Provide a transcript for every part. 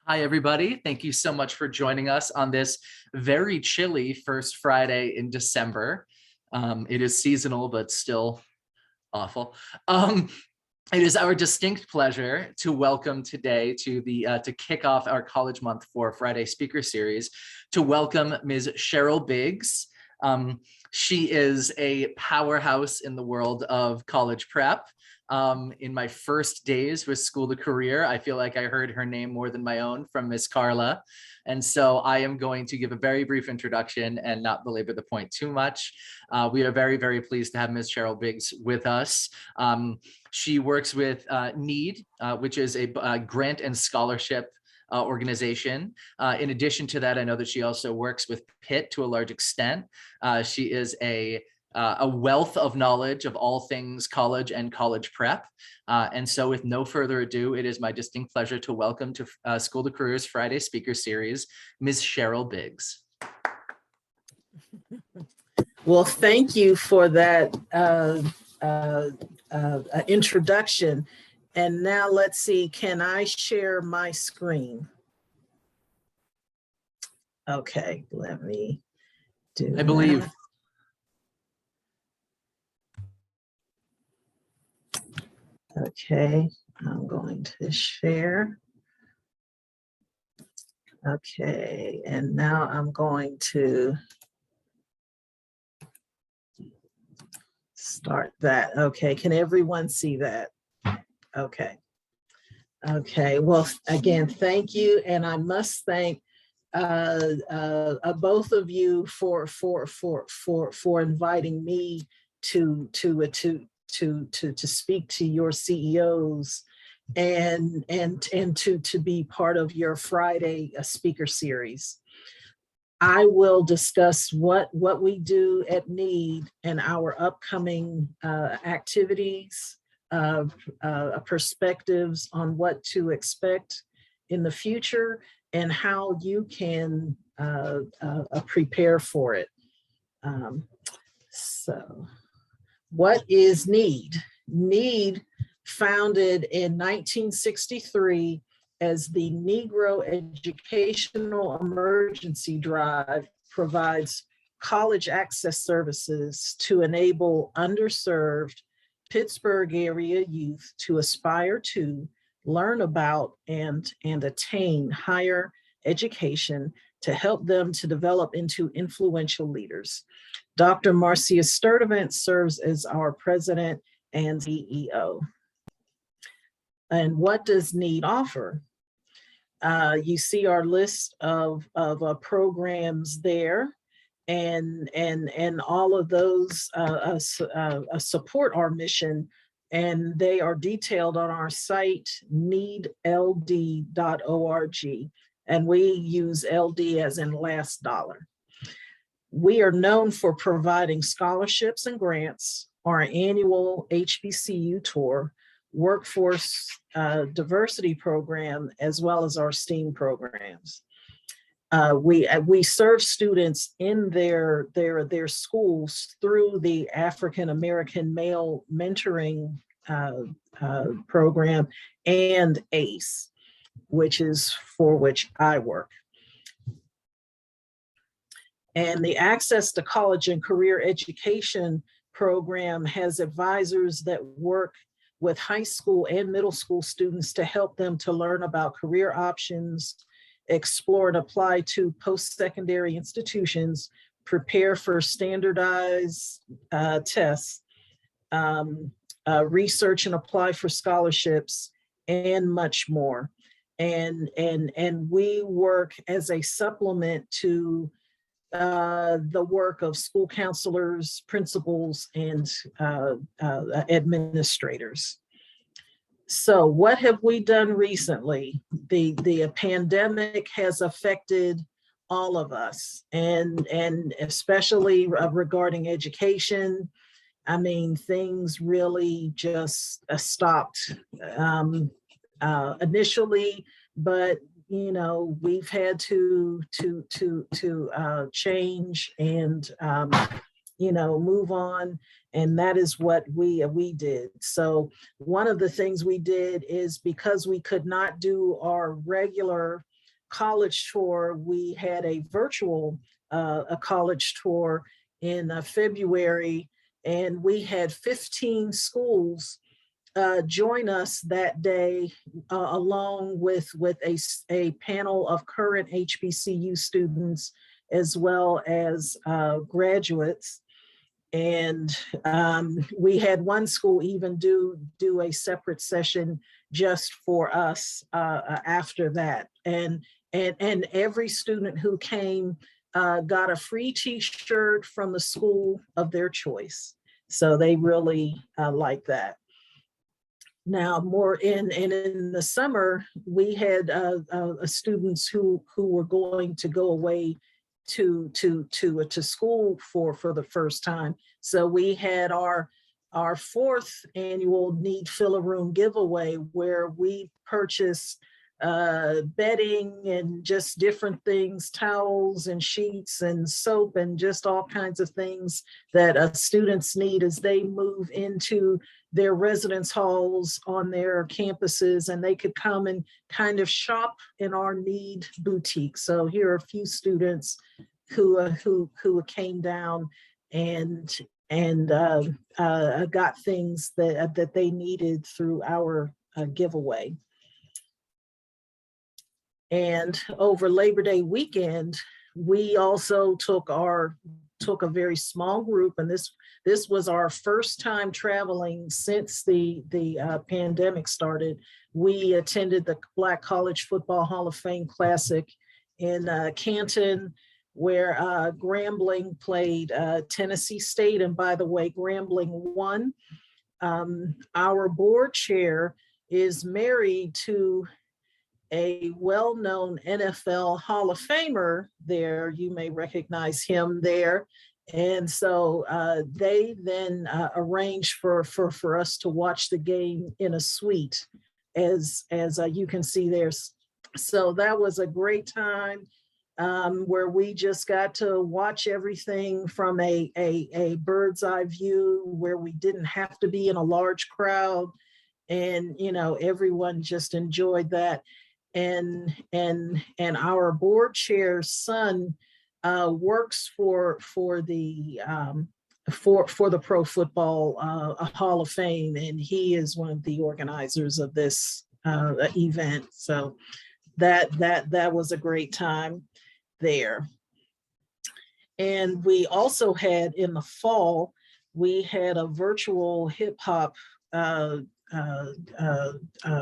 Hi, everybody. Thank you so much for joining us on this very chilly first Friday in December. It is seasonal, but still awful. It is our distinct pleasure to welcome today to kick off our College Month for Friday speaker series, to welcome Ms. Cheryl Biggs. She is a powerhouse in the world of college prep. In my first days with School to Career, I feel like I heard her name more than my own from Miss Carla. And so I am going to give a very brief introduction and not belabor the point too much. We are very, very pleased to have Ms. Cheryl Biggs with us. She works with NEED, which is a grant and scholarship organization. In addition to that, I know that she also works with Pitt to a large extent. She is a wealth of knowledge of all things college and college prep. And so with no further ado, it is my distinct pleasure to welcome to School to Career's Friday speaker series, Ms. Cheryl Biggs. Well, thank you for that introduction. And now let's see, can I share my screen? Okay, let me do I believe. that. Okay, I'm going to share. Okay, and now I'm going to start that. Okay, can everyone see that? Okay. Okay, well, again, thank you. And I must thank both of you for inviting me to speak to your CEOs and to be part of your Friday speaker series. I will discuss what we do at NEED and our upcoming activities, perspectives on what to expect in the future and how you can prepare for it. So what is NEED? NEED, founded in 1963 as the Negro Educational Emergency Drive, provides college access services to enable underserved Pittsburgh area youth to aspire to, learn about, and attain higher education to help them to develop into influential leaders. Dr. Marcia Sturdivant serves as our president and CEO. And what does NEED offer? You see our list of programs there, and all of those support our mission, and they are detailed on our site, needld.org, and we use LD as in last dollar. We are known for providing scholarships and grants, our annual HBCU tour, workforce diversity program, as well as our STEAM programs. We serve students in their schools through the African American Male Mentoring program and ACE, which is for which I work. And the Access to College and Career Education program has advisors that work with high school and middle school students to help them to learn about career options, explore and apply to post-secondary institutions, prepare for standardized tests, research and apply for scholarships, and much more. And we work as a supplement to the work of school counselors, principals, and administrators. So what have we done recently? The pandemic has affected all of us, and especially regarding education. I mean, things really just stopped initially, but you know, we've had to change and you know, move on, and that is what we did. So one of the things we did is, because we could not do our regular college tour, we had a virtual a college tour in February, and we had 15 schools join us that day, along with a panel of current HBCU students as well as graduates. And we had one school even do a separate session just for us after that. And every student who came got a free T-shirt from the school of their choice. So they really like that. Now, more in the summer, we had students who were going to go away to school for the first time. So we had our fourth annual Need Fill a Room giveaway, where we purchased bedding and just different things, towels and sheets and soap and just all kinds of things that students need as they move into their residence halls on their campuses, and they could come and kind of shop in our Need boutique. So here are a few students who came down and got things that they needed through our giveaway. And over Labor Day weekend, we also took a very small group, and this was our first time traveling since the pandemic started. We attended the Black College Football Hall of Fame Classic in Canton, where Grambling played Tennessee State, and by the way, Grambling won. Our board chair is married to a well-known NFL Hall of Famer there. You may recognize him there. And so they then arranged for us to watch the game in a suite, as you can see there. So that was a great time where we just got to watch everything from a bird's eye view, where we didn't have to be in a large crowd. And, you know, everyone just enjoyed that. And our board chair's son works for the Pro Football Hall of Fame, and he is one of the organizers of this event. So that was a great time there. And we also had, in the fall, we had a virtual hip hop a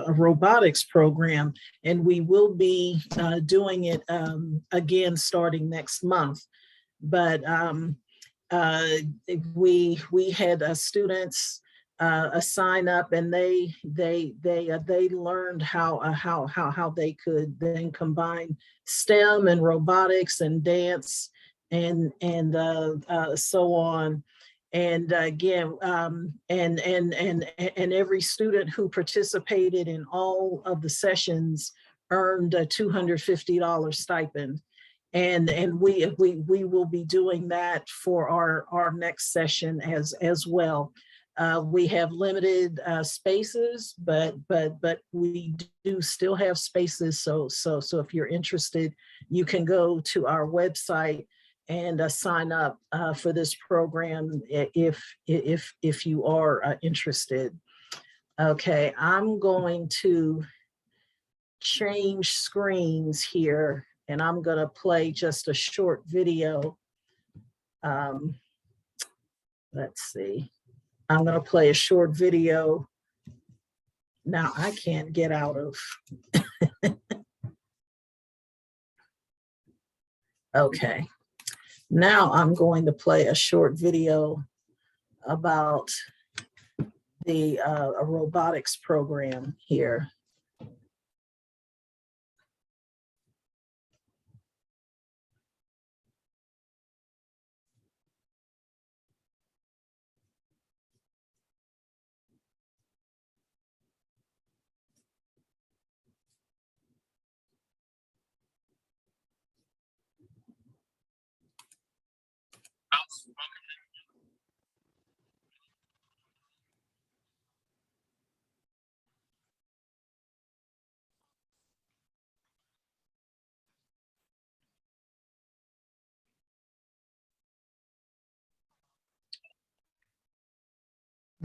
robotics program, and we will be doing it again starting next month. But we had students sign up, and they learned how they could then combine STEM and robotics and dance and so on. And again, and every student who participated in all of the sessions earned a $250 stipend. And we will be doing that for our next session as well. We have limited spaces, but we do still have spaces. So if you're interested, you can go to our website and sign up for this program if you are interested. Okay, I'm going to change screens here, and I'm going to play just a short video. Let's see. I'm going to play a short video. Now I can't get out of. Okay. Now I'm going to play a short video about the a robotics program here.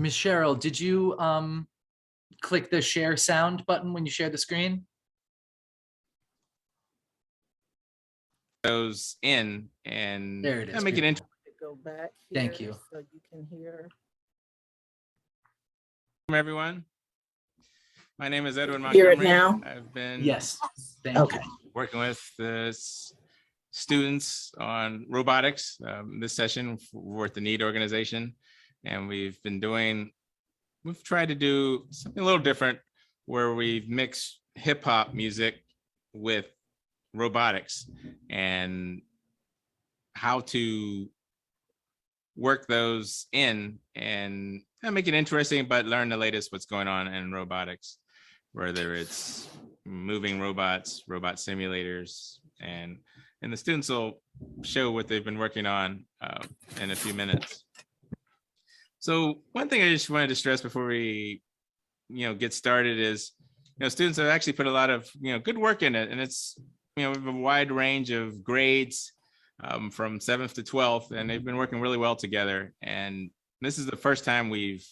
Miss Cheryl, did you click the share sound button when you share the screen? Those in and There it is. make it interesting. Go back here. Thank you. So you can hear. Everyone. My name is Edwin Hear it Montgomery. now? I've been Yes. Thank Okay. you. working with the students on robotics this session for the NEED organization. And we've tried to do something a little different where we've mixed hip hop music with robotics and how to work those in and make it interesting, but learn the latest what's going on in robotics, whether it's moving robots, robot simulators, and the students will show what they've been working on in a few minutes. So one thing I just wanted to stress before we get started is students have actually put a lot of good work in it, and it's we have a wide range of grades from 7th to 12th, and they've been working really well together. And this is the first time we've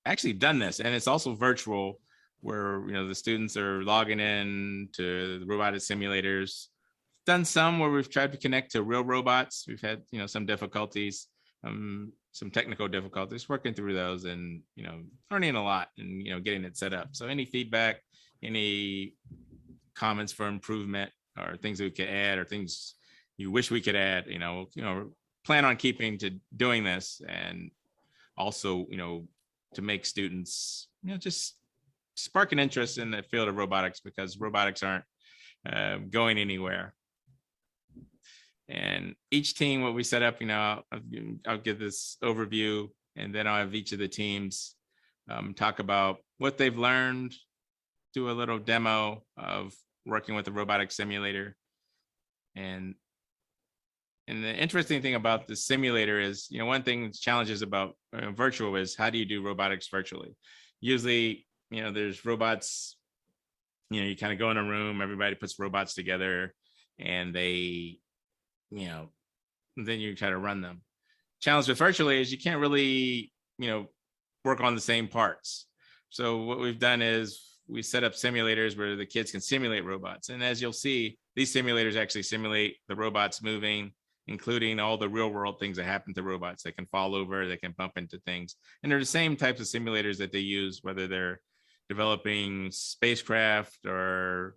actually done this, and it's also virtual, where the students are logging in to the robotic simulators. Done some where we've tried to connect to real robots. We've had some difficulties, some technical difficulties, working through those, and learning a lot and getting it set up. So any feedback, any comments for improvement, or things that we could add, or things you wish we could add, plan on keeping to doing this, and also to make students just spark an interest in the field of robotics, because robotics aren't going anywhere. And each team, what we set up, I'll give this overview, and then I'll have each of the teams talk about what they've learned, do a little demo of working with the robotic simulator. And the interesting thing about the simulator is, one thing challenges about virtual is, how do you do robotics virtually? Usually, there's robots, you kind of go in a room, everybody puts robots together, and they, then you try to run them. Challenge with virtually is you can't really, work on the same parts. So what we've done is we set up simulators where the kids can simulate robots. And as you'll see, these simulators actually simulate the robots moving, including all the real world things that happen to robots. They can fall over, they can bump into things. And they're the same types of simulators that they use, whether they're developing spacecraft or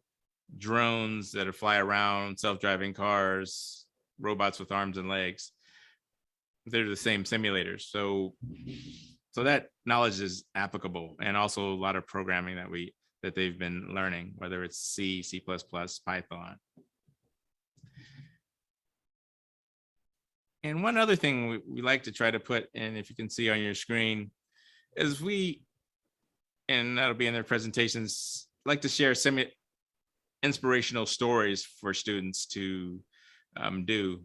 drones that fly around, self-driving cars, robots with arms and legs. They're the same simulators. So that knowledge is applicable, and also a lot of programming that they've been learning, whether it's C, C++, Python. And one other thing we like to try to put in, if you can see on your screen, is and that'll be in their presentations, like to share some inspirational stories for students to to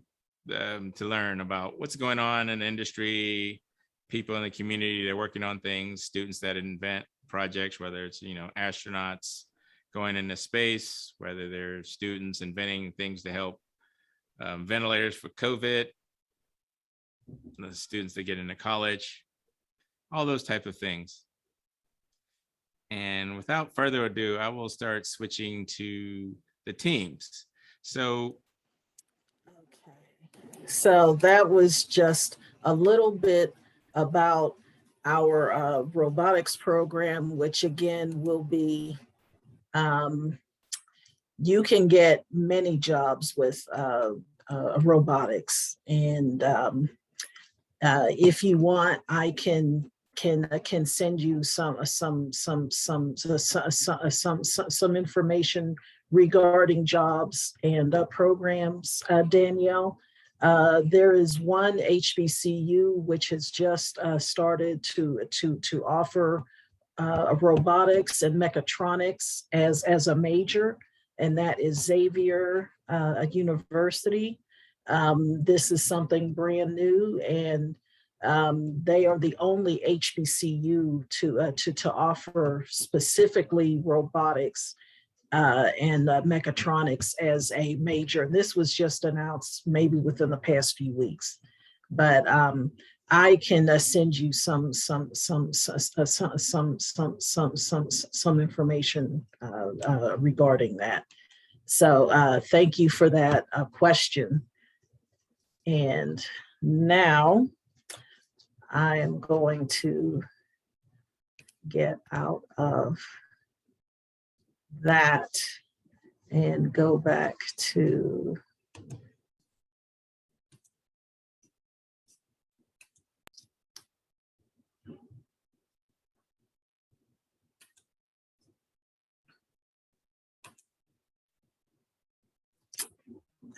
learn about what's going on in the industry, people in the community that are working on things, students that invent projects, whether it's astronauts going into space, whether they're students inventing things to help ventilators for COVID, the students that get into college, all those type of things. And without further ado, I will start switching to the teams. So that was just a little bit about our robotics program, which again will be, you can get many jobs with robotics. And if you want, I can send you some information regarding jobs and programs, Danielle. There is one HBCU which has just started to offer robotics and mechatronics as a major, and that is Xavier University. This is something brand new, and they are the only HBCU to offer specifically robotics and mechatronics as a major. This was just announced maybe within the past few weeks, but I can send you some information regarding that. So thank you for that question. And now I am going to get out of that and go back to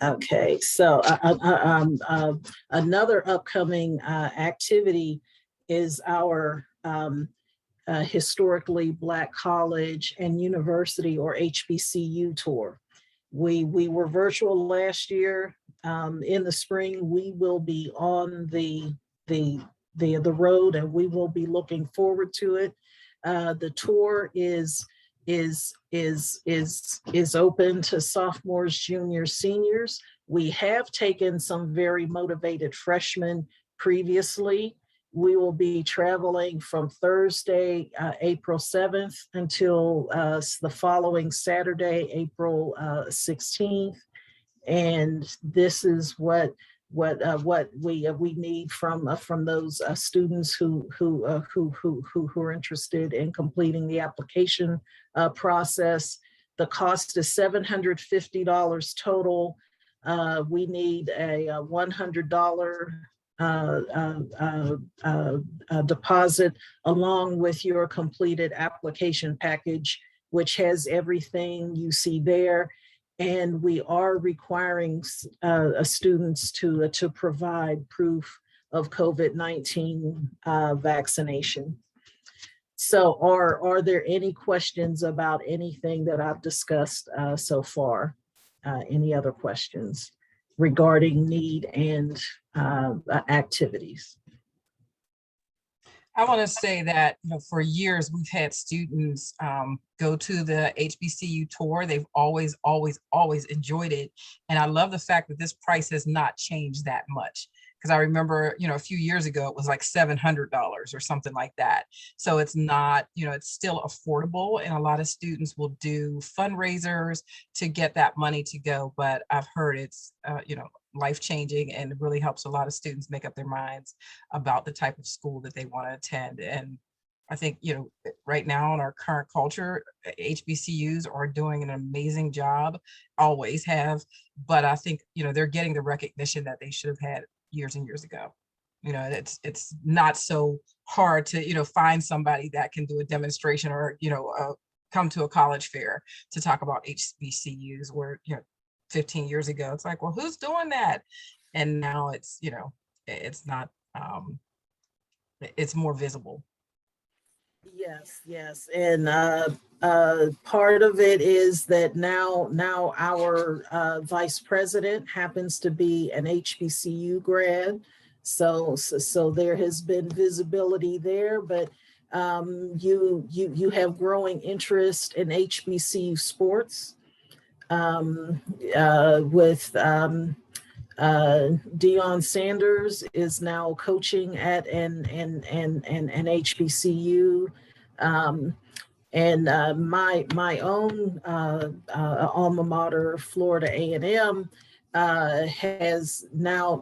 okay, so another upcoming activity is our historically Black college and university, or HBCU tour. We were virtual last year. In the spring, we will be on the road, and we will be looking forward to it. The tour is open to sophomores, juniors, seniors. We have taken some very motivated freshmen previously. We will be traveling from Thursday, April 7th until the following Saturday, April 16th. And this is what we need from those students who are interested in completing the application process. The cost is $750 total. We need a $100 deposit along with your completed application package, which has everything you see there. And we are requiring students to provide proof of COVID-19 vaccination. So are there any questions about anything that I've discussed so far? Any other questions regarding need and activities? I want to say that, for years we've had students go to the HBCU tour. They've always enjoyed it. And I love the fact that this price has not changed that much. Because I remember, a few years ago, it was like $700 or something like that. So it's not, it's still affordable. And a lot of students will do fundraisers to get that money to go. But I've heard it's, life-changing, and it really helps a lot of students make up their minds about the type of school that they want to attend. And I think, right now in our current culture, HBCUs are doing an amazing job, always have. But I think, they're getting the recognition that they should have had years and years ago. It's not so hard to, find somebody that can do a demonstration or, come to a college fair to talk about HBCUs, where, 15 years ago, it's like, well, who's doing that? And now it's, it's not, it's more visible. Yes. And part of it is that now our vice president happens to be an HBCU grad. So there has been visibility there, but you have growing interest in HBCU sports. With Deion Sanders is now coaching at an HBCU, and my own alma mater, Florida A&M, has now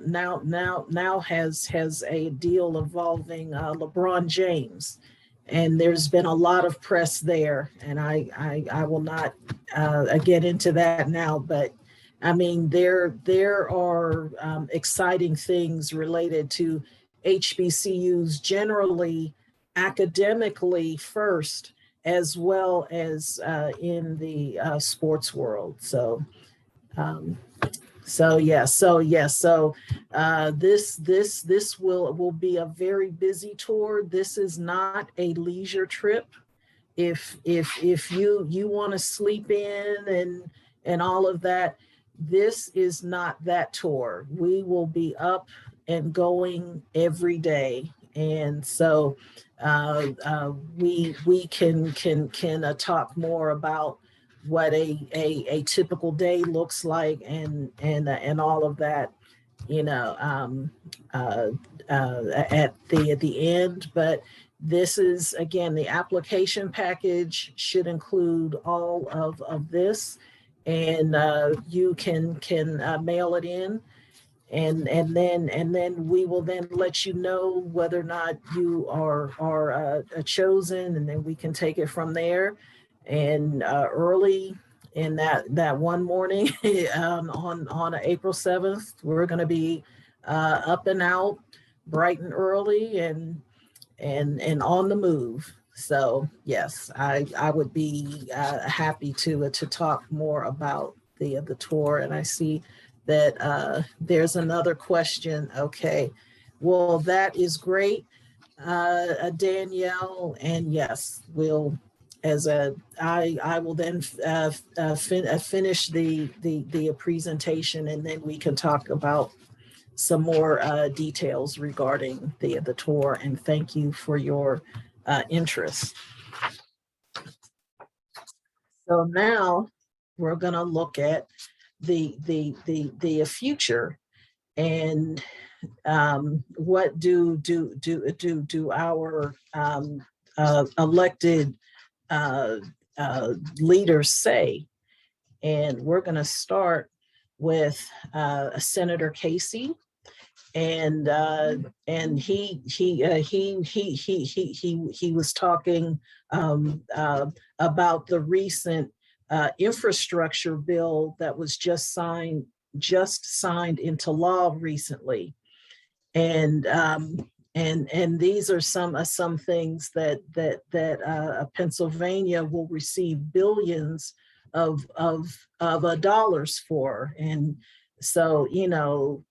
has a deal involving LeBron James. And there's been a lot of press there, and I will not get into that now, but I mean, there are exciting things related to HBCUs generally, academically first, as well as in the sports world. So this will be a very busy tour. This is not a leisure trip. If you want to sleep in and all of that, this is not that tour. We will be up and going every day, and so we can talk more about what a typical day looks like and all of that you know, at the end. But this is, again, the application package should include all of this, and you can mail it in, and then we will then let you know whether or not you are chosen, and then we can take it from there. And early in that one morning on April 7th, we're going to be up and out bright and early, and on the move. So yes, I would be happy to talk more about the tour. And I see that there's another question. Okay, well, that is great, Danielle. And yes, we'll, I will then finish the presentation, and then we can talk about some more details regarding the tour. And thank you for your interest. So now we're going to look at the future, and what do our elected leaders say. And we're going to start with Senator Casey, and he was talking about the recent infrastructure bill that was just signed into law recently. And these are some things that Pennsylvania will receive billions of dollars for. And so, you know,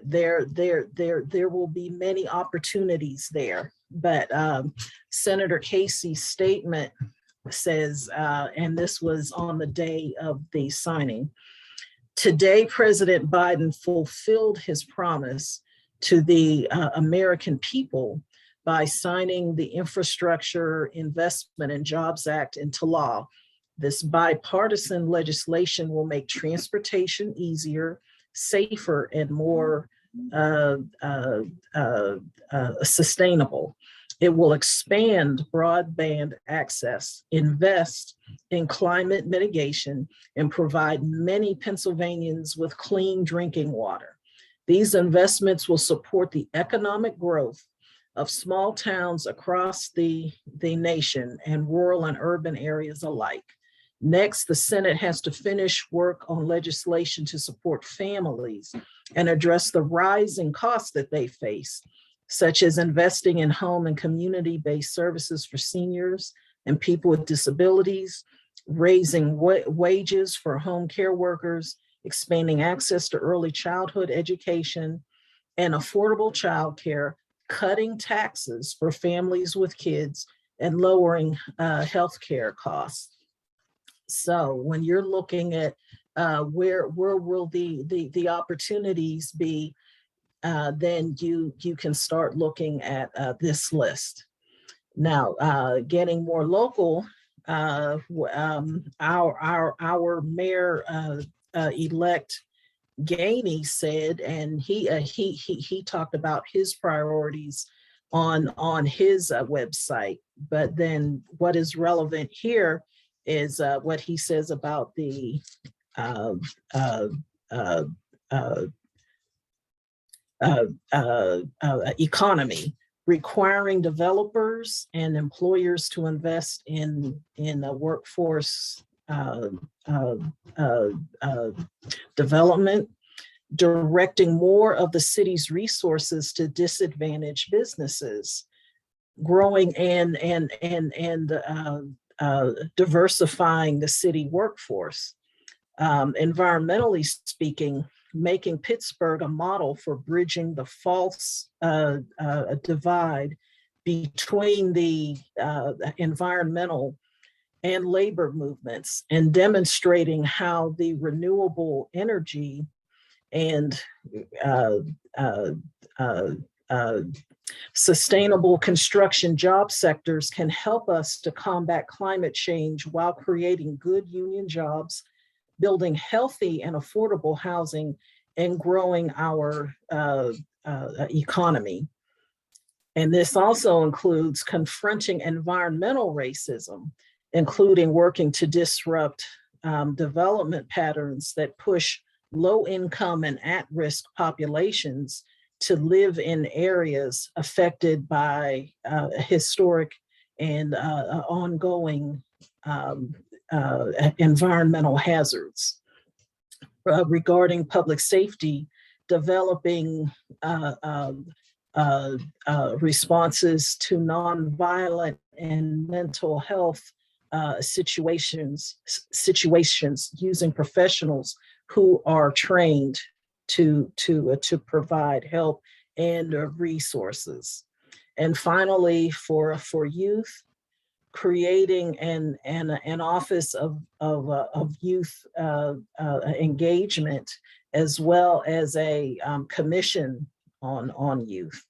there will be many opportunities there. But Senator Casey's statement says, and this was on the day of the signing: "Today, President Biden fulfilled his promise to the American people by signing the Infrastructure Investment and Jobs Act into law. This bipartisan legislation will make transportation easier, safer, and more sustainable. It will expand broadband access, invest in climate mitigation, and provide many Pennsylvanians with clean drinking water. These investments will support the economic growth of small towns across the nation and rural and urban areas alike. Next, the Senate has to finish work on legislation to support families and address the rising costs that they face, such as investing in home and community-based services for seniors and people with disabilities, raising wages for home care workers, expanding access to early childhood education and affordable childcare, cutting taxes for families with kids, and lowering healthcare costs." So when you're looking at where will the opportunities be, then you can start looking at this list. Now, getting more local, our mayor elect Gainey said, and he talked about his priorities on his website. But then what is relevant here is what he says about the economy, requiring developers and employers to invest in a workforce development, directing more of the city's resources to disadvantaged businesses, growing and diversifying the city workforce. Environmentally speaking, making Pittsburgh a model for bridging the false divide between the environmental and labor movements, and demonstrating how the renewable energy and sustainable construction job sectors can help us to combat climate change while creating good union jobs, building healthy and affordable housing, and growing our economy. And this also includes confronting environmental racism, including working to disrupt development patterns that push low-income and at-risk populations to live in areas affected by historic and ongoing environmental hazards. Regarding public safety, developing responses to nonviolent and mental health situations using professionals who are trained to provide help and resources. And finally, for youth, creating an office of youth engagement, as well as a commission on youth.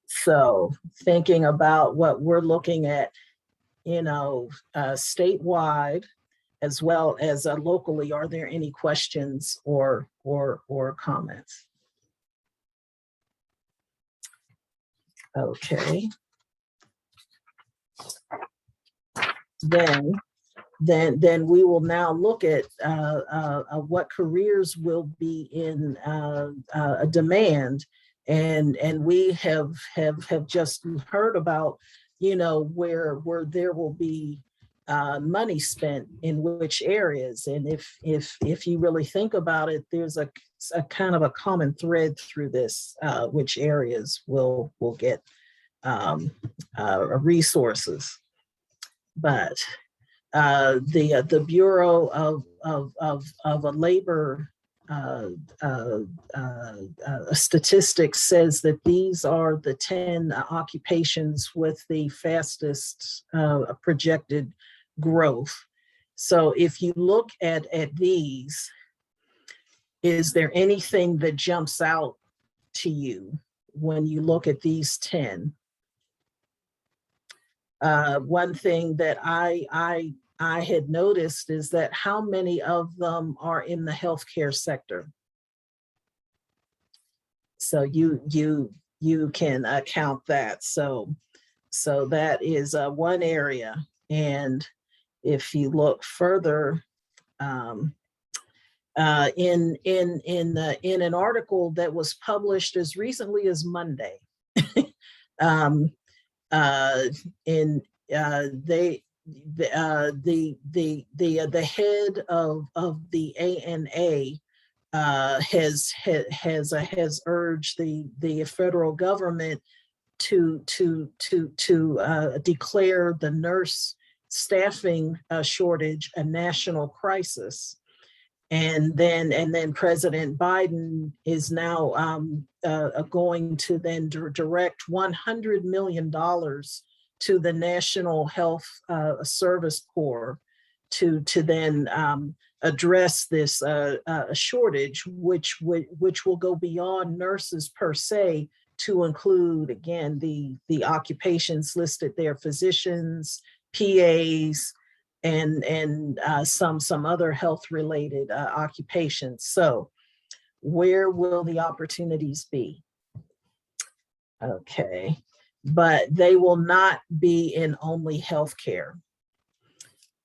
So thinking about what we're looking at, statewide as well as locally, are there any questions or comments? Okay. Then we will now look at what careers will be in demand, and we have just heard about where there will be money spent in which areas, and if you really think about it, there's a kind of a common thread through this, which areas will get resources. But the Bureau of Labor statistics says that these are the 10 occupations with the fastest projected growth. So if you look at these, is there anything that jumps out to you when you look at these 10? One thing that I had noticed is that how many of them are in the healthcare sector. So you can count that. So that is one area. And if you look further, in an article that was published as recently as Monday, the head of the ANA has urged the federal government to declare the nurse staffing shortage a national crisis. And then President Biden is now going to then direct $100 million to the National Health Service Corps to then address this shortage, which will go beyond nurses per se, to include, again, the occupations listed there: physicians, PAs, and some other health related occupations. So where will the opportunities be? Okay, but they will not be in only healthcare.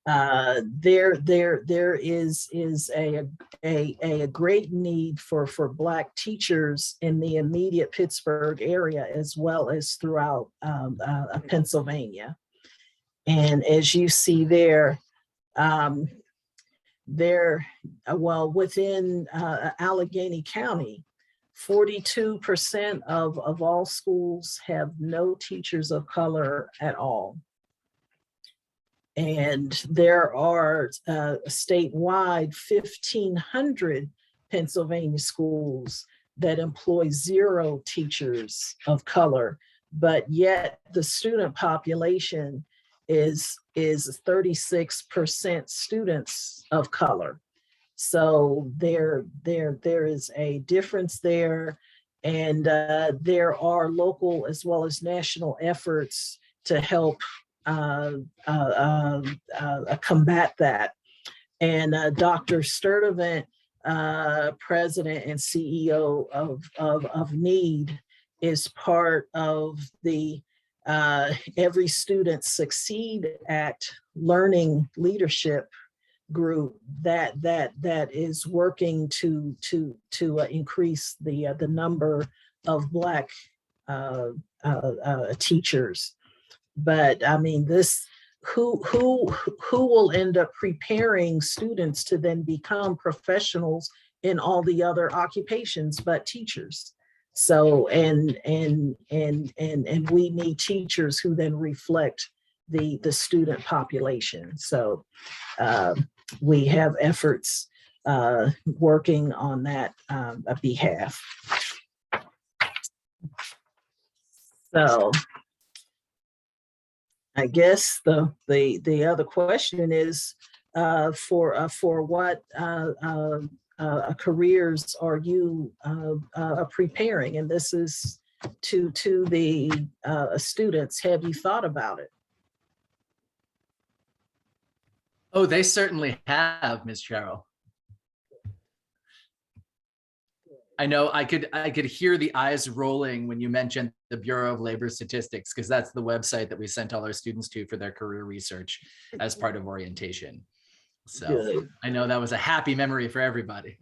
There is a great need for Black teachers in the immediate Pittsburgh area, as well as throughout Pennsylvania. And as you see there, within Allegheny County, 42% of all schools have no teachers of color at all. And there are statewide 1,500 Pennsylvania schools that employ 0 teachers of color, but yet the student population is 36% students of color. So there is a difference there, and there are local as well as national efforts to help combat that. And Dr. Sturdivant president and CEO of NEED, is part of the Every Student Succeed at Learning Leadership group that is working to increase the number of Black teachers. But I mean, this who will end up preparing students to then become professionals in all the other occupations but teachers. So and we need teachers who then reflect the student population. So we have efforts working on that behalf. So I guess the other question is for what careers are you preparing? And this is to the students. Have you thought about it? Oh, they certainly have, Ms. Cheryl. I know I could hear the eyes rolling when you mentioned the Bureau of Labor Statistics, because that's the website that we sent all our students to for their career research as part of orientation. So good. I know that was a happy memory for everybody.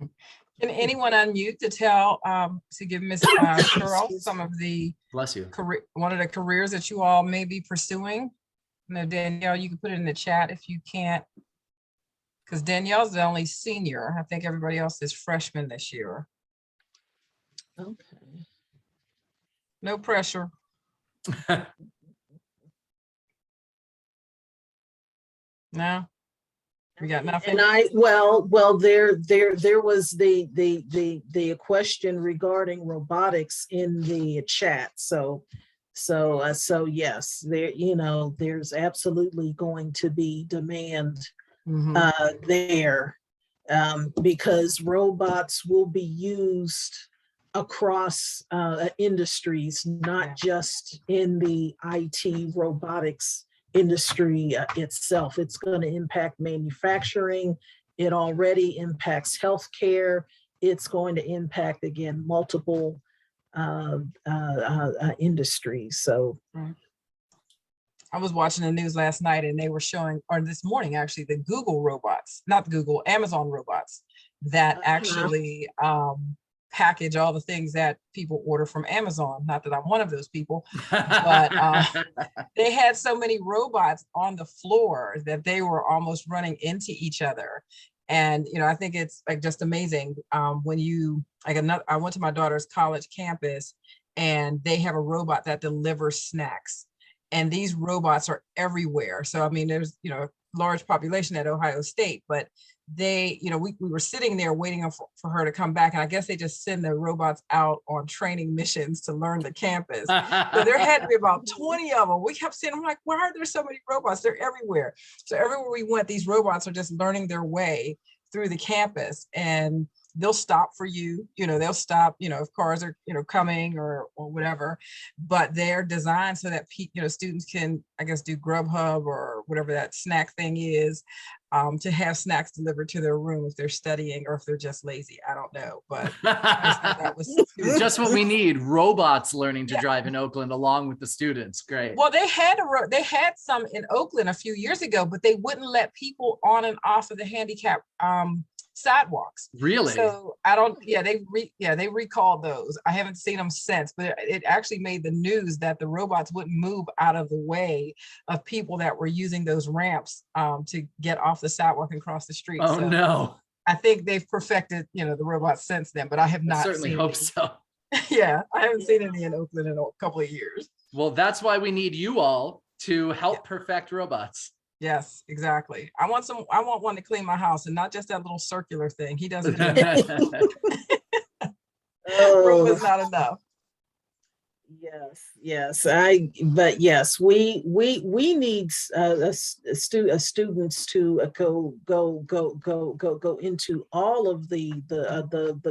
Can anyone unmute to tell to give Ms. Cheryl some of the one of the careers that you all may be pursuing? No, Danielle, you can put it in the chat if you can't, because Danielle's the only senior. I think everybody else is freshman this year. Okay. No pressure. No, we got nothing. And well, there was the question regarding robotics in the chat. So yes, there's absolutely going to be demand there because robots will be used across industries, not just in the IT robotics industry itself. It's going to impact manufacturing. It already impacts healthcare. It's going to impact, again, multiple industries. So I was watching the news last night and they were showing, or this morning actually, the Google robots, not Google, Amazon robots that actually package all the things that people order from Amazon. Not that I'm one of those people, but they had so many robots on the floor that they were almost running into each other. And, I think it's like just amazing when you, I went to my daughter's college campus and they have a robot that delivers snacks. And these robots are everywhere. So, I mean, there's, a large population at Ohio State, but they, we were sitting there waiting for her to come back. And I guess they just send the robots out on training missions to learn the campus. So there had to be about 20 of them. We kept saying, I'm like, why are there so many robots? They're everywhere. So everywhere we went, these robots are just learning their way through the campus, and they'll stop for you, they'll stop, if cars are, coming or whatever, but they're designed so that, students can, I guess, do Grubhub or whatever that snack thing is, to have snacks delivered to their room if they're studying or if they're just lazy. I don't know, but I just thought that was just what we need. Robots learning to drive in Oakland along with the students. Great. Well, they had some in Oakland a few years ago, but they wouldn't let people on and off of the handicap sidewalks. Really? So I don't, they recalled those. I haven't seen them since, but it actually made the news that the robots wouldn't move out of the way of people that were using those ramps to get off the sidewalk and cross the street. Oh, so no. I think they've perfected, the robots since then, but I have not certainly seen hope any. so. Yeah, I haven't seen any in Oakland in a couple of years. Well, that's why we need you all to help perfect robots. Yes, exactly. I want one to clean my house and not just that little circular thing. He doesn't do it. Room is not enough. Yes. But yes, we need students to go into all of the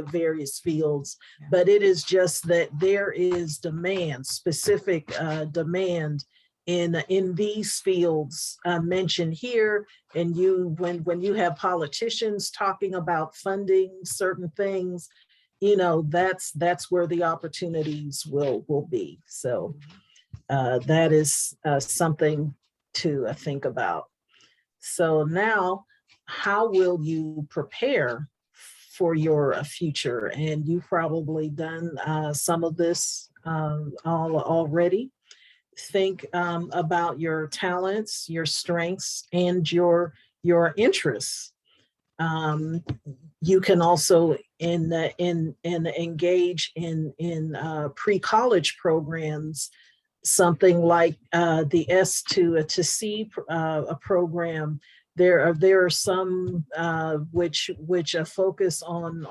various fields, but it is just that there is specific demand in these fields mentioned here. And when you have politicians talking about funding certain things, that's where the opportunities will be. So that is something to think about. So now, how will you prepare for your future? And you've probably done some of this already. Think about your talents, your strengths, and your interests. You can also engage in pre-college programs, something like the S to C program. There are some which focus on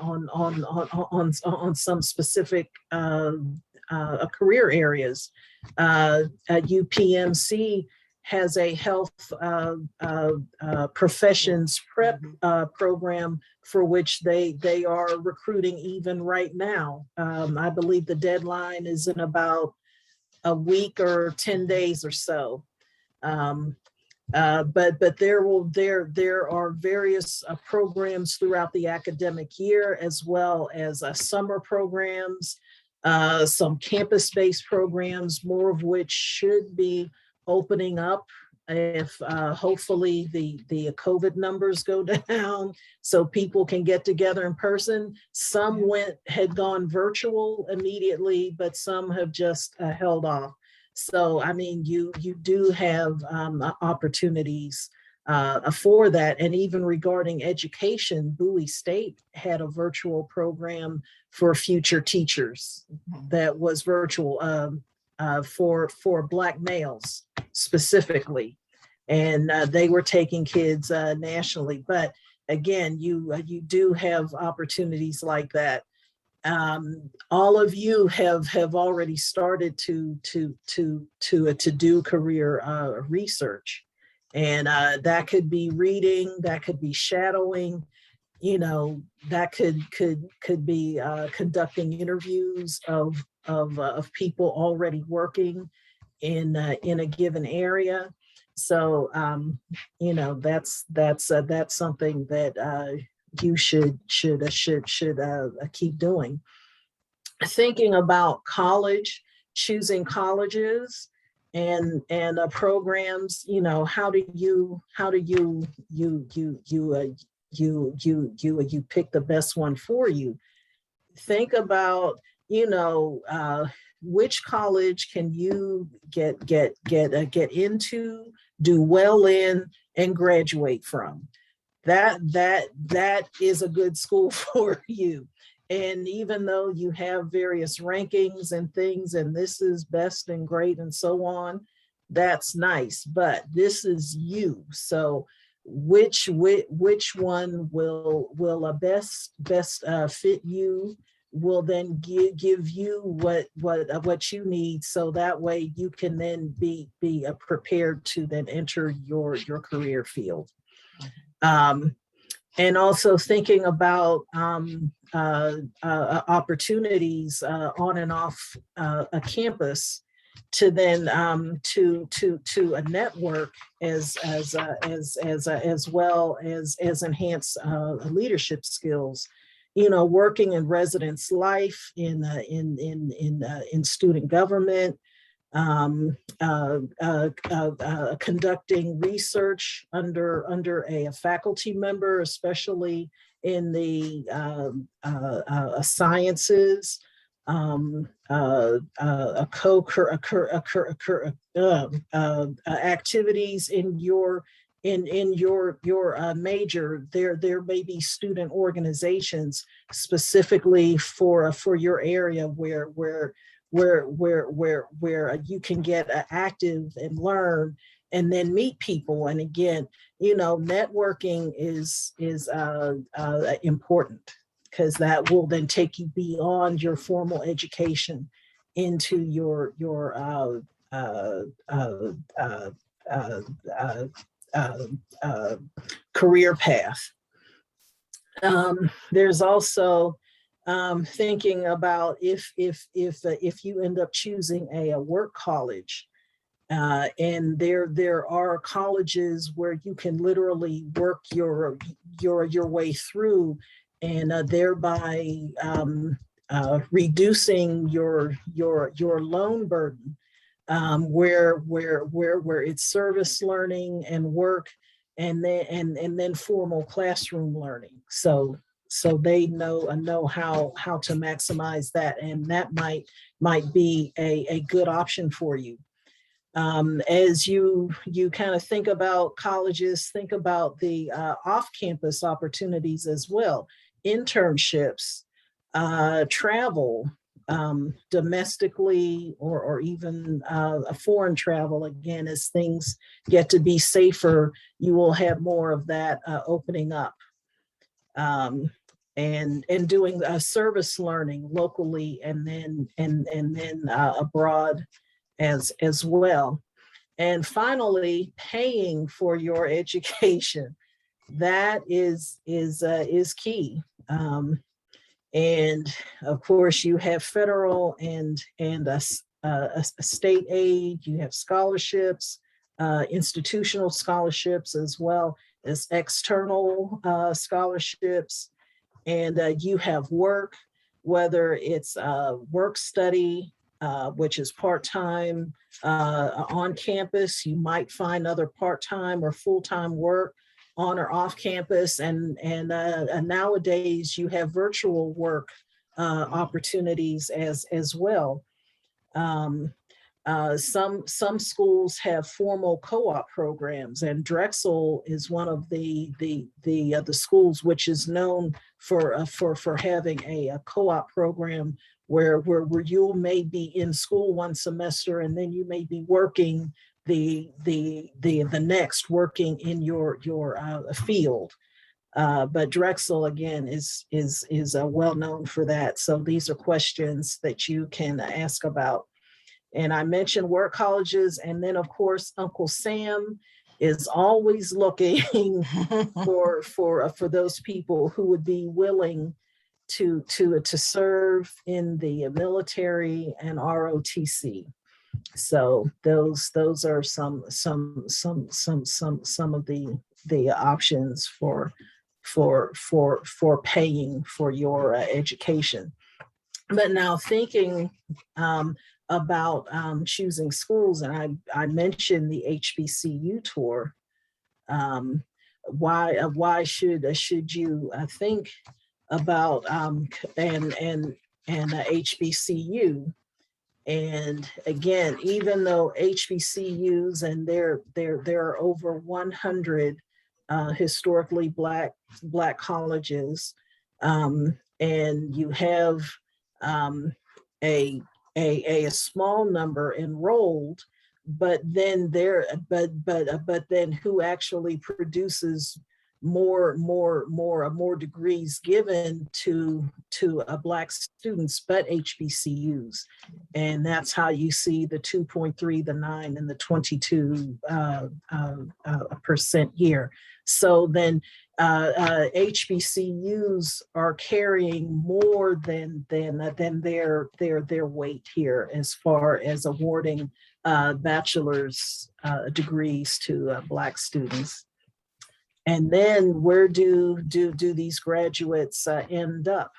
some specific career areas. UPMC has a health professions prep program for which they are recruiting even right now. I believe the deadline is in about a week or 10 days or so. But there are various programs throughout the academic year, as well as summer programs, some campus-based programs, more of which should be opening up if hopefully the COVID numbers go down so people can get together in person. Some had gone virtual immediately, but some have just held off. So, I mean, you do have opportunities for that. And even regarding education, Bowie State had a virtual program for future teachers that was virtual for Black males specifically. And they were taking kids nationally. But again, you do have opportunities like that. All of you have already started to do career research, and that could be reading, that could be shadowing, that could be conducting interviews of people already working in a given area. So that's something that you should keep doing. Thinking about college, choosing colleges and programs. How do you pick the best one for you? Think about which college can you get into, do well in, and graduate from. That is a good school for you. And even though you have various rankings and things, and this is best and great and so on, that's nice, but this is you. So which one will best fit you, will then give you what you need, so that way you can then be prepared to then enter your career field. And also thinking about opportunities on and off a campus to then to a network as well as enhance leadership skills. Working in residence life, in student government, conducting research under a faculty member, especially in the sciences, activities in your major. There may be student organizations specifically for your area where you can get active and learn and then meet people. And again, networking is important, because that will then take you beyond your formal education into your career path. There's also thinking about if you end up choosing a work college, And there are colleges where you can literally work your way through, and thereby reducing your loan burden, where it's service learning and work, and then formal classroom learning. So they know how to maximize that, and that might be a good option for you. As you kind of think about colleges, think about the off-campus opportunities as well, internships, travel, domestically or even a foreign travel. Again, as things get to be safer, you will have more of that opening up. And doing service learning locally and then abroad as well. And finally, paying for your education. That is key. And of course, you have federal and a state aid. You have scholarships, institutional scholarships, as well as external scholarships. And you have work, whether it's work study, which is part-time on campus. You might find other part-time or full-time work on or off campus. And nowadays you have virtual work opportunities as well. Some schools have formal co-op programs, and Drexel is one of the schools which is known for having a co-op program where you may be in school one semester and then you may be working the next, working in your field. But Drexel, again, is well known for that. So these are questions that you can ask about. And I mentioned work colleges, and then of course Uncle Sam is always looking for those people who would be willing to serve in the military and ROTC. So those are some of the options for paying for your education. But now thinking about choosing schools, and I mentioned the HBCU tour. Why should you think about and HBCU? And again, even though HBCUs, and there are over 100 historically Black colleges, and you have a small number enrolled, but then then who actually produces more degrees given to Black students, but HBCUs. And that's how you see the 2.3, the 9, and the 22% here. So then HBCUs are carrying more than their weight here as far as awarding bachelor's degrees to Black students. And then where do these graduates end up?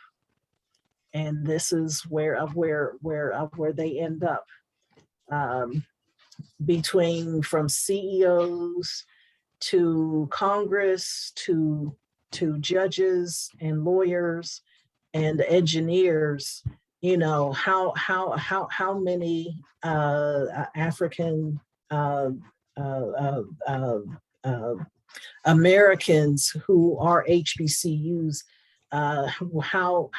And this is where they end up, from CEOs to Congress to judges and lawyers and engineers. You know, how many African Americans who are HBCUs, how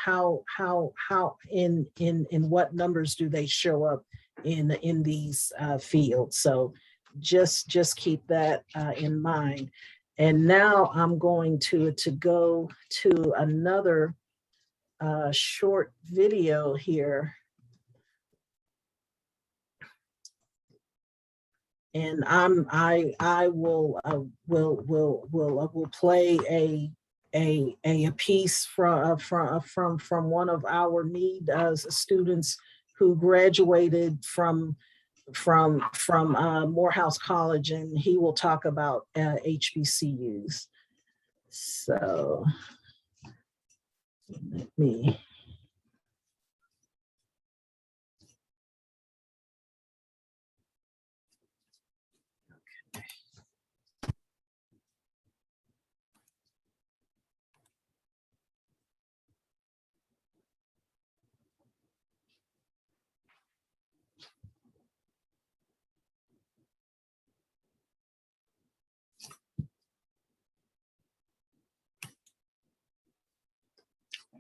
in what numbers do they show up in these fields? So just keep that in mind. And now I'm going to go to another short video here. And I will play a piece from one of our NEED students who graduated from Morehouse College, and he will talk about HBCUs. So let me.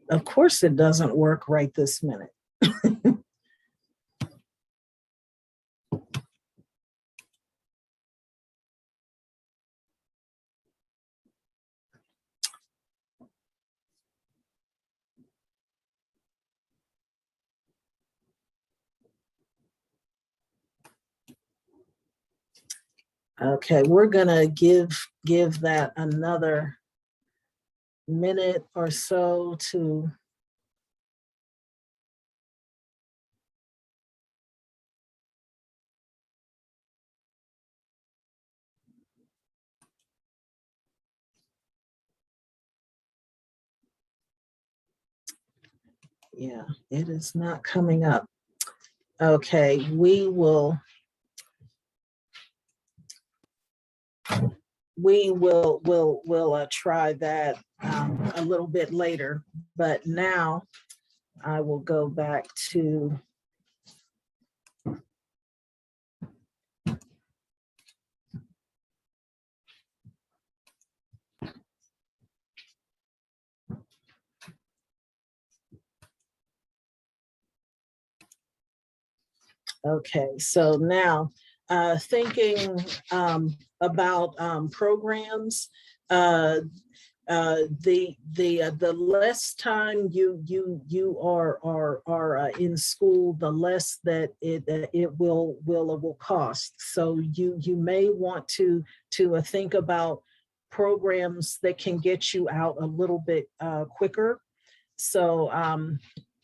Of course, it doesn't work right this minute. Okay, we're gonna give that another minute or so to. Yeah, it is not coming up. Okay, we'll try that a little bit later, but now I will go back to okay, so now thinking about programs, the less time you are in school, the less that it will cost. So you may want to think about programs that can get you out a little bit quicker. So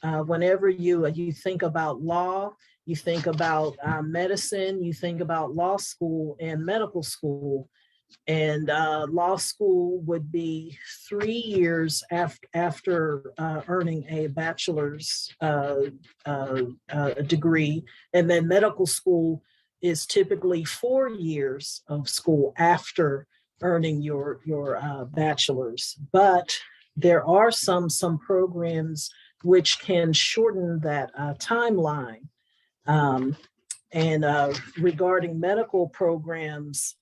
whenever you think about law, you think about medicine, you think about law school and medical school. And law school would be 3 years after earning a bachelor's degree. And then medical school is typically 4 years of school after earning your bachelor's. But there are some programs which can shorten that timeline. And regarding medical programs,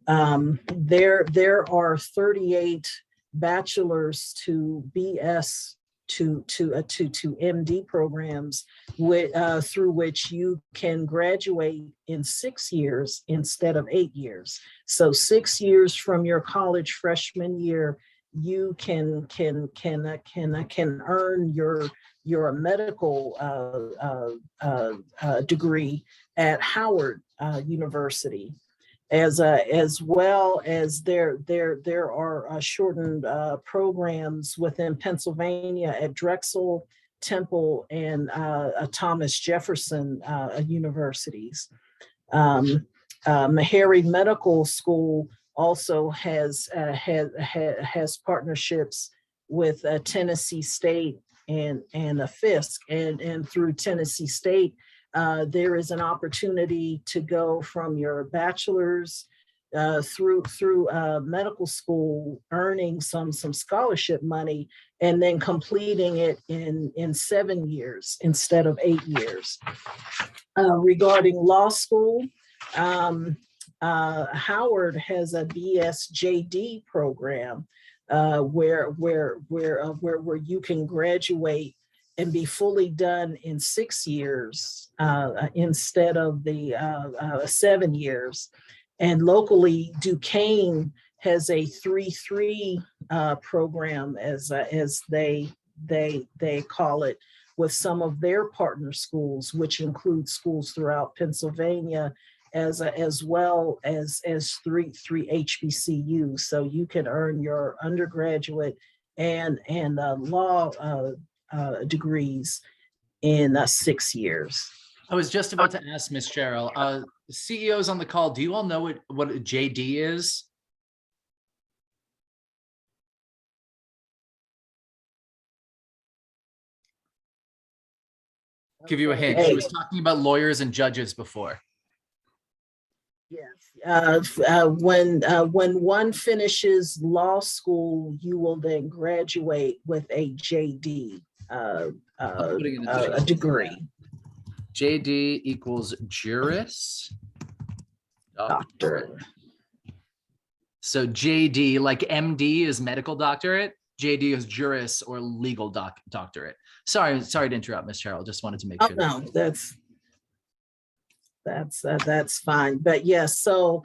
there are 38 bachelor's to BS to MD programs through which you can graduate in 6 years instead of 8 years. So 6 years from your college freshman year, you can earn your medical degree at Howard University. As well as there are shortened programs within Pennsylvania at Drexel, Temple, and Thomas Jefferson universities. Meharry Medical School also has partnerships with Tennessee State and Fisk, and through Tennessee State, there is an opportunity to go from your bachelor's through medical school, earning some scholarship money, and then completing it in 7 years instead of 8 years. Regarding law school, Howard has a BSJD program where you can graduate and be fully done in 6 years instead of the 7 years. And locally, Duquesne has a 3-3 program, as they call it, with some of their partner schools, which include schools throughout Pennsylvania, as well as 3 HBCUs. So you can earn your undergraduate and law degrees in 6 years. I was just about to ask Miss Cheryl, CEOs on the call, do you all know what a JD is? Give you a hint. She was talking about lawyers and judges before. Yes. When one finishes law school, you will then graduate with a JD, a degree. JD equals Juris Doctor. So JD, like MD is medical doctorate. JD is Juris or legal doctorate. Sorry to interrupt, Miss Cheryl. Just wanted to make sure. No, that's fine. But yes, so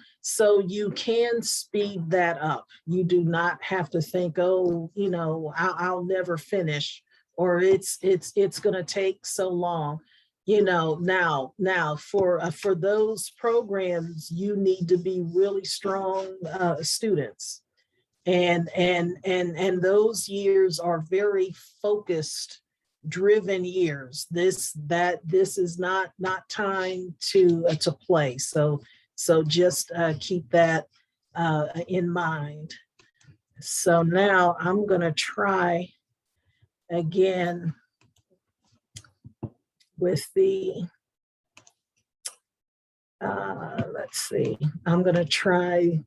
you can speed that up. You do not have to think, oh, I'll never finish, or it's going to take so long. Now for those programs, you need to be really strong students, and those years are very focused, driven years. This is not time to play. So just keep that in mind. So now I'm going to try again with the, let's see, I'm going to try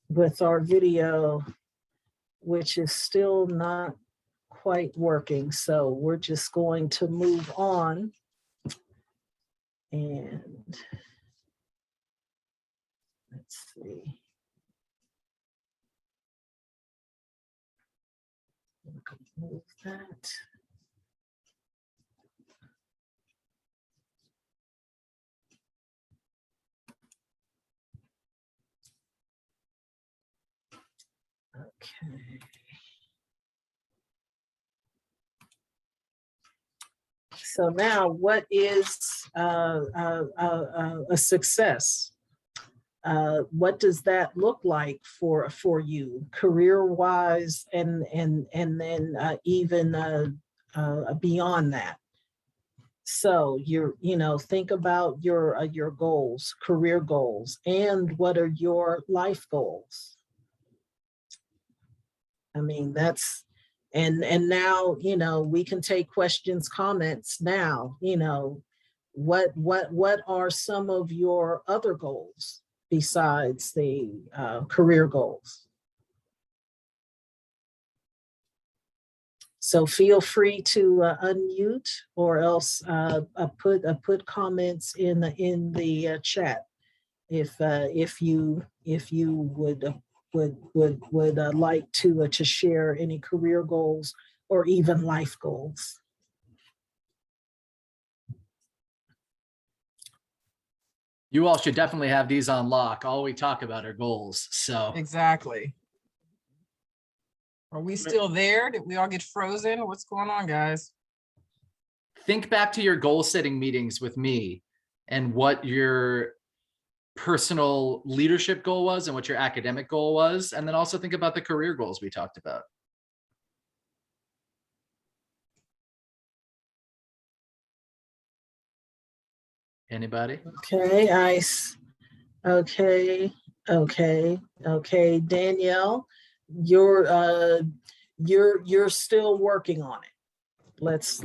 with our video, which is still not quite working. So we're just going to move on. And let's see. Move that. Okay. So now, what is a success? What does that look like for you, career-wise, and then even beyond that? So think about your goals, career goals, and what are your life goals? I mean, that's, and now, we can take questions, comments now. What are some of your other goals besides the career goals? So feel free to unmute, or else put comments in the chat if you would like to share any career goals or even life goals. You all should definitely have these on lock. All we talk about are goals. So Exactly. Are we still there? Did we all get frozen? What's going on, guys? think back to your goal setting meetings with me and what your personal leadership goal was and what your academic goal was. And then also think about the career goals we talked about. Anybody? Okay, okay. Danielle, you're still working on it. Let's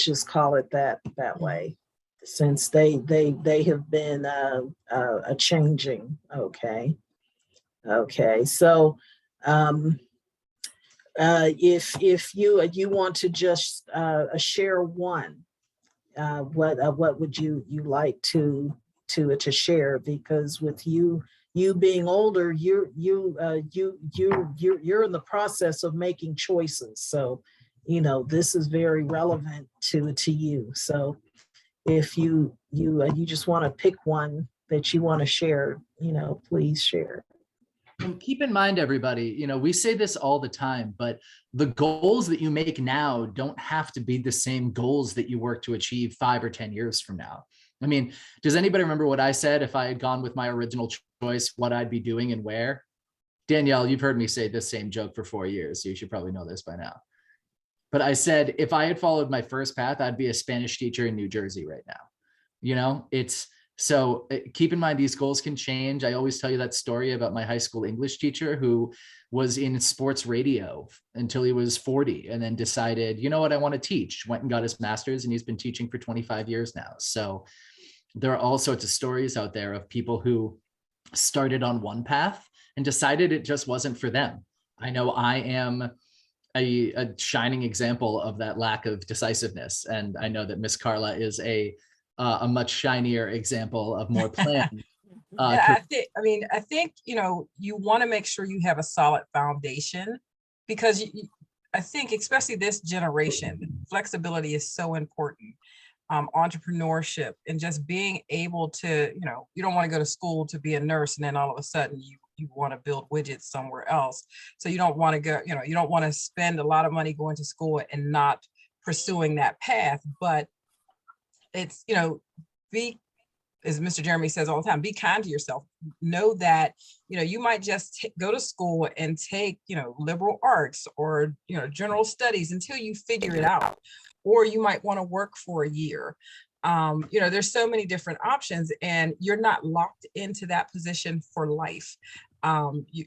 just call it that way, since they have been a changing. Okay. So if you want to just share one, what would you like to share? Because with you being older, you're in the process of making choices. So, this is very relevant to you. So if you just want to pick one that you want to share, please share. And keep in mind, everybody, we say this all the time, but the goals that you make now don't have to be the same goals that you work to achieve 5 or 10 years from now. I mean, does anybody remember what I said if I had gone with my original choice, what I'd be doing and where? Danielle, you've heard me say this same joke for 4 years, so you should probably know this by now. But I said, if I had followed my first path, I'd be a Spanish teacher in New Jersey right now. You know, it's so keep in mind, these goals can change. I always tell you that story about my high school English teacher who was in sports radio until he was 40 and then decided, you know what, I want to teach, went and got his master's, and he's been teaching for 25 years now. So there are all sorts of stories out there of people who started on one path and decided it just wasn't for them. I know I am a shining example of that lack of decisiveness. And I know that Miss Carla is a much shinier example of more plan. I think, you know, you want to make sure you have a solid foundation, because I think, especially this generation, flexibility is so important. Entrepreneurship and just being able to, you know, you don't want to go to school to be a nurse and then all of a sudden you want to build widgets somewhere else. So you don't want to go, you know, you don't want to spend a lot of money going to school and not pursuing that path. But it's, you know, as Mr. Jeremy says all the time, be kind to yourself. Know that, you know, you might just go to school and take, you know, liberal arts or, you know, general studies until you figure it out. Or you might want to work for a year. You know, there's so many different options, and you're not locked into that position for life. The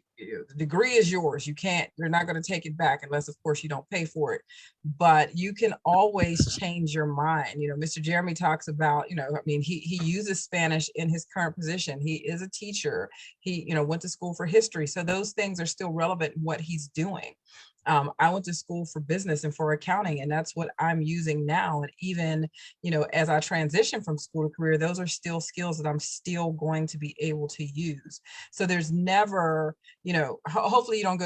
degree is yours. You're not going to take it back unless, of course, you don't pay for it. But you can always change your mind. You know, Mr. Jeremy talks about, you know, I mean, he uses Spanish in his current position. He is a teacher. He, you know, went to school for history. So those things are still relevant in what he's doing. I went to school for business and for accounting, and that's what I'm using now. And even, you know, as I transition from school to career, those are still skills that I'm still going to be able to use. So there's never, you know, hopefully you don't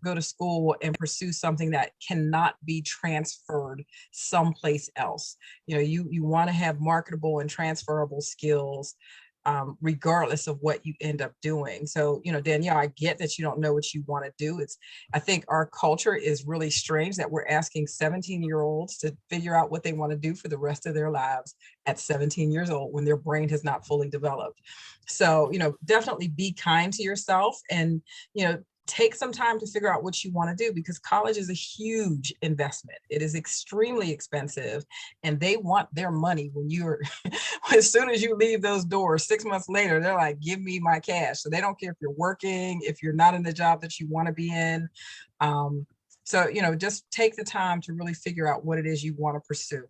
go to school and pursue something that cannot be transferred someplace else. You know, you want to have marketable and transferable skills, regardless of what you end up doing. So, you know, Danielle, I get that you don't know what you want to do. I think our culture is really strange that we're asking 17-year-olds to figure out what they want to do for the rest of their lives at 17 years old when their brain has not fully developed. So, you know, definitely be kind to yourself and, you know, take some time to figure out what you want to do, because college is a huge investment. It is extremely expensive, and they want their money when you're, as soon as you leave those doors, 6 months later, they're like, give me my cash. So they don't care if you're working, if you're not in the job that you want to be in. So, you know, just take the time to really figure out what it is you want to pursue.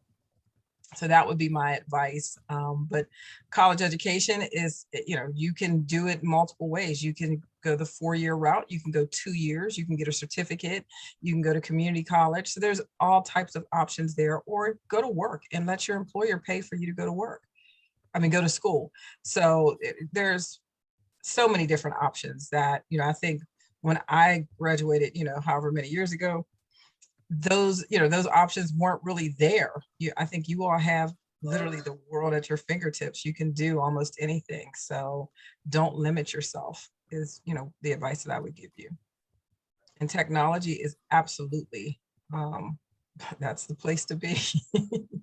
So that would be my advice. But college education is, you know, you can do it multiple ways. You can go the 4-year route. You can go 2 years. You can get a certificate. You can go to community college. So there's all types of options there, or go to work and let your employer pay for you to go to work. I mean, go to school. So there's so many different options that, you know, I think when I graduated, you know, however many years ago, those options weren't really there. I think you all have literally the world at your fingertips. You can do almost anything. So don't limit yourself is, you know, the advice that I would give you. And technology is absolutely, that's the place to be.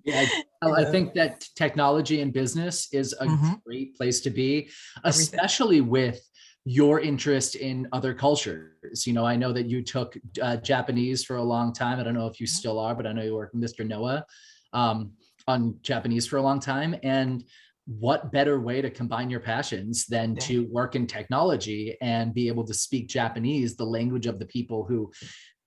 Yeah, I think that technology and business is a great place to be, especially with your interest in other cultures. You know, I know that you took Japanese for a long time. I don't know if you still are, but I know you work with Mr. Noah on Japanese for a long time. And what better way to combine your passions than to work in technology and be able to speak Japanese, the language of the people who,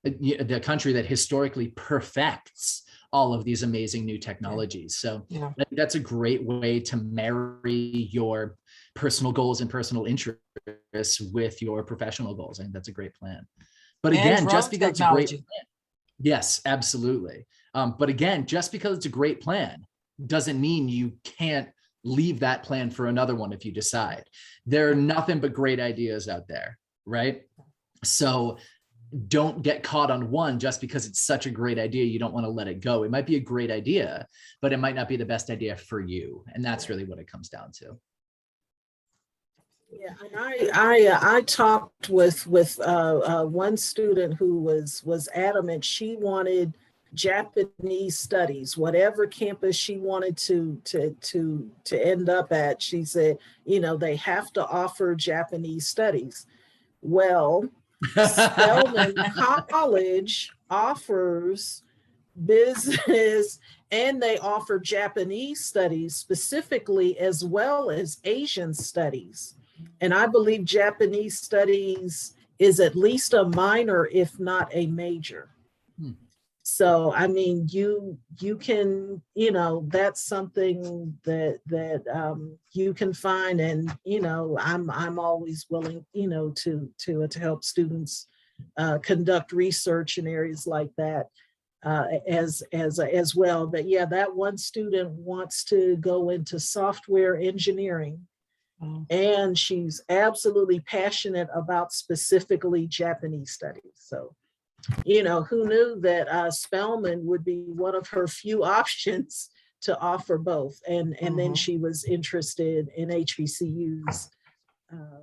the country that historically perfects all of these amazing new technologies. So I think that's a great way to marry your personal goals and personal interests with your professional goals. I think that's a great plan. But again, just because it's a great plan, yes, absolutely. But again, just because it's a great plan doesn't mean you can't leave that plan for another one if you decide. There are nothing but great ideas out there, right? So don't get caught on one just because it's such a great idea. You don't want to let it go. It might be a great idea, but it might not be the best idea for you. And that's really what it comes down to. Yeah, and I talked with one student who was adamant she wanted Japanese studies, whatever campus she wanted to end up at. She said, you know, they have to offer Japanese studies. Well, Spelman College offers business, and they offer Japanese studies specifically, as well as Asian studies. And I believe Japanese studies is at least a minor, if not a major. So, I mean, you can, you know, that's something that you can find, and, you know, I'm always willing, you know, to help students conduct research in areas like that as well. But yeah, that one student wants to go into software engineering, and she's absolutely passionate about specifically Japanese studies. So, you know, who knew that Spelman would be one of her few options to offer both. And then she was interested in HBCUs as well.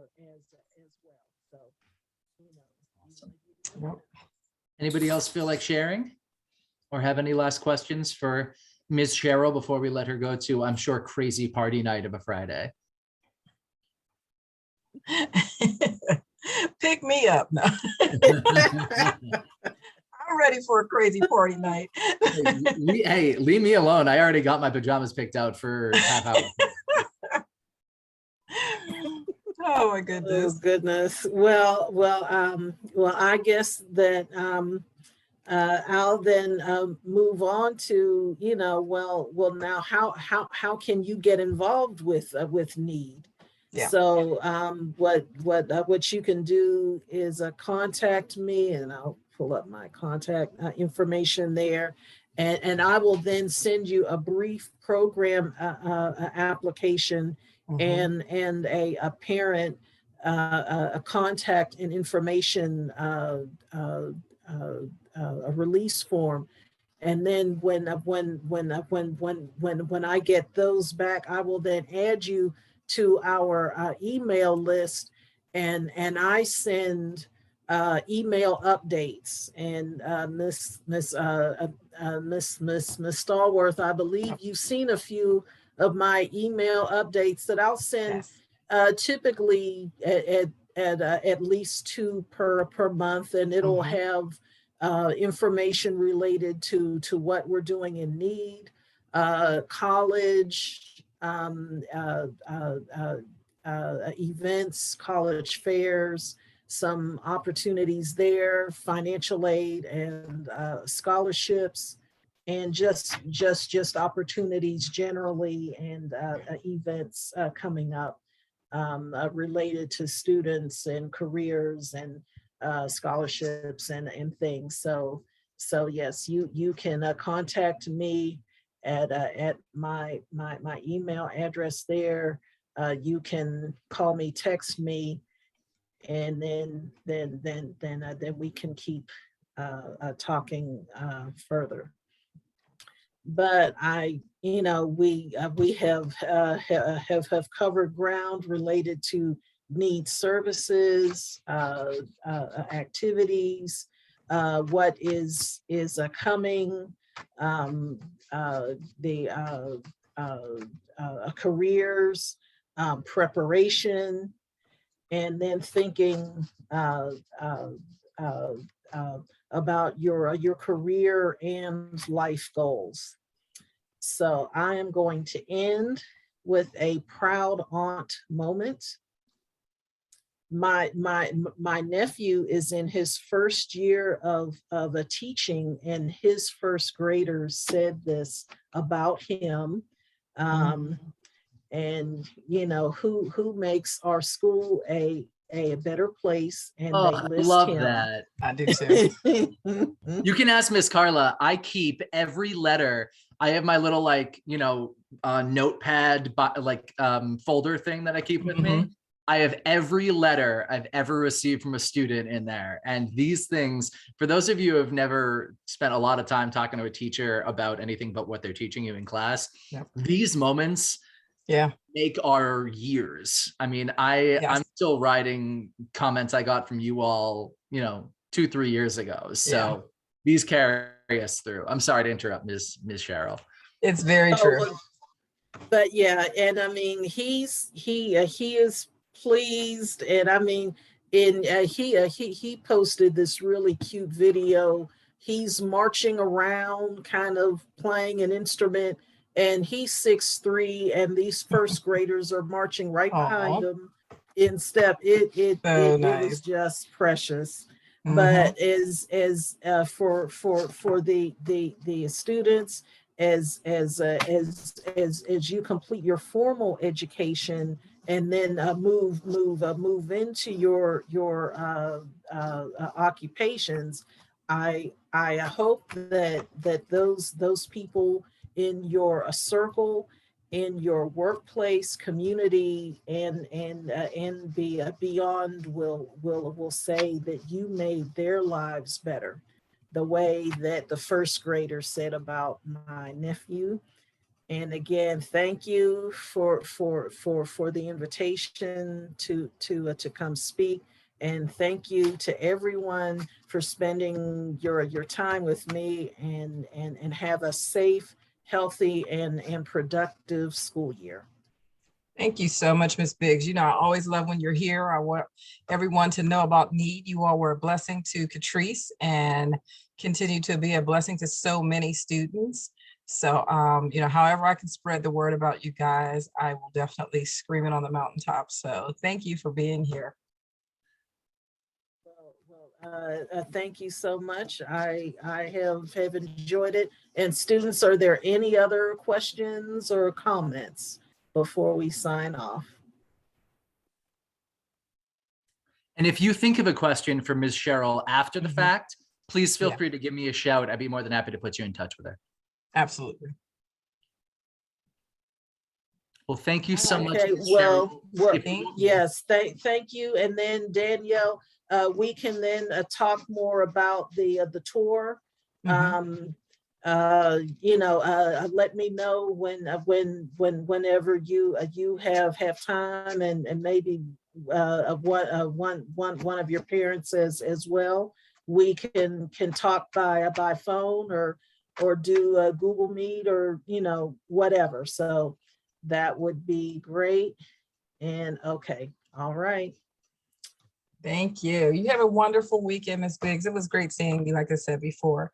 So, you know. Anybody else feel like sharing or have any last questions for Ms. Cheryl before we let her go to, I'm sure, crazy party night of a Friday? Pick me up now. I'm ready for a crazy party night. Hey, leave me alone. I already got my pajamas picked out for half hour. Oh my goodness. Oh, goodness. Well, I guess that I'll then move on to, you know, well, now how can you get involved with NEED? Yeah. So what you can do is contact me, and I'll pull up my contact information there, and I will then send you a brief program application and a parent a contact and information a release form. And then when I get those back, I will then add you to our email list, and I send email updates. And Miss Stallworth, I believe you've seen a few of my email updates that I'll send typically at least 2 per month, and it'll have information related to what we're doing in NEED, college events, college fairs, some opportunities there, financial aid and scholarships, and just opportunities generally, and events coming up related to students and careers and scholarships and things. So yes, you can contact me at my email address there. You can call me, text me, and then we can keep talking further. But we have covered ground related to NEED services, activities, what is coming, the careers, preparation, and then thinking about your career and life goals. So I am going to end with a proud aunt moment. My nephew is in his first year of a teaching, and his first graders said this about him. And who makes our school a better place, and Oh, they I list love him. that. I do too. You can ask Miss Carla. I keep every letter. I have my little notepad folder thing that I keep with me. I have every letter I've ever received from a student in there. And these things, for those of you who have never spent a lot of time talking to a teacher about anything but what they're teaching you in class, these moments make our years. I mean, I'm still writing comments I got from you all, 2-3 years ago. So these carry us through. I'm sorry to interrupt, Ms. Cheryl. It's very true. But yeah, and I mean, he is pleased, and I mean, he posted this really cute video he's marching around, kind of playing an instrument, and he's 6'3", and these first graders are marching right behind Aw. him in step. It So was nice. just precious. Mhm. But for the students, as you complete your formal education and then move into your occupations, I hope that those people in your circle, in your workplace, community, and beyond will say that you made their lives better, the way that the first grader said about my nephew. And again, thank you for the invitation to come speak. And thank you to everyone for spending your time with me, and have a safe, healthy, and productive school year. Thank you so much, Ms. Biggs. You know, I always love when you're here. I want everyone to know about Need. You all were a blessing to Catrice and continue to be a blessing to so many students. So, you know, however I can spread the word about you guys, I will definitely scream it on the mountaintop. So thank you for being here. Thank you so much. I have enjoyed it. And students, are there any other questions or comments before we sign off? And if you think of a question for Ms. Cheryl after the fact, please feel Yeah. free to give me a shout. I'd be more than happy to put you in touch with her. Absolutely. Well, thank you so much. Okay, Ms. Cheryl. well, If you- yes, thank you. And then Danielle, we can then talk more about the tour. Mhm. Let me know whenever you have time, and maybe one of your parents as well. We can talk by phone, or do a Google Meet, or whatever. So that would be great. And okay, all right. Thank you. You have a wonderful weekend, Ms. Biggs. It was great seeing you, like I said before,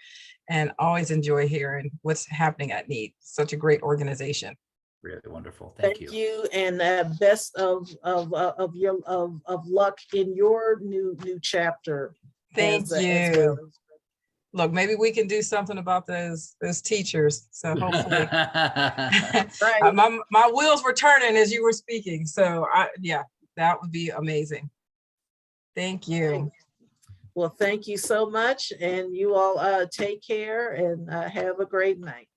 and always enjoy hearing what's happening at Need. Such a great organization. Really wonderful. Thank you. You, and best of luck in your new chapter. Thank as you. well. Look, maybe we can do something about those teachers. So hopefully, Right. my wheels were turning as you were speaking. So yeah, that would be amazing. Thank you. Well, thank you so much, and you all take care, and have a great night.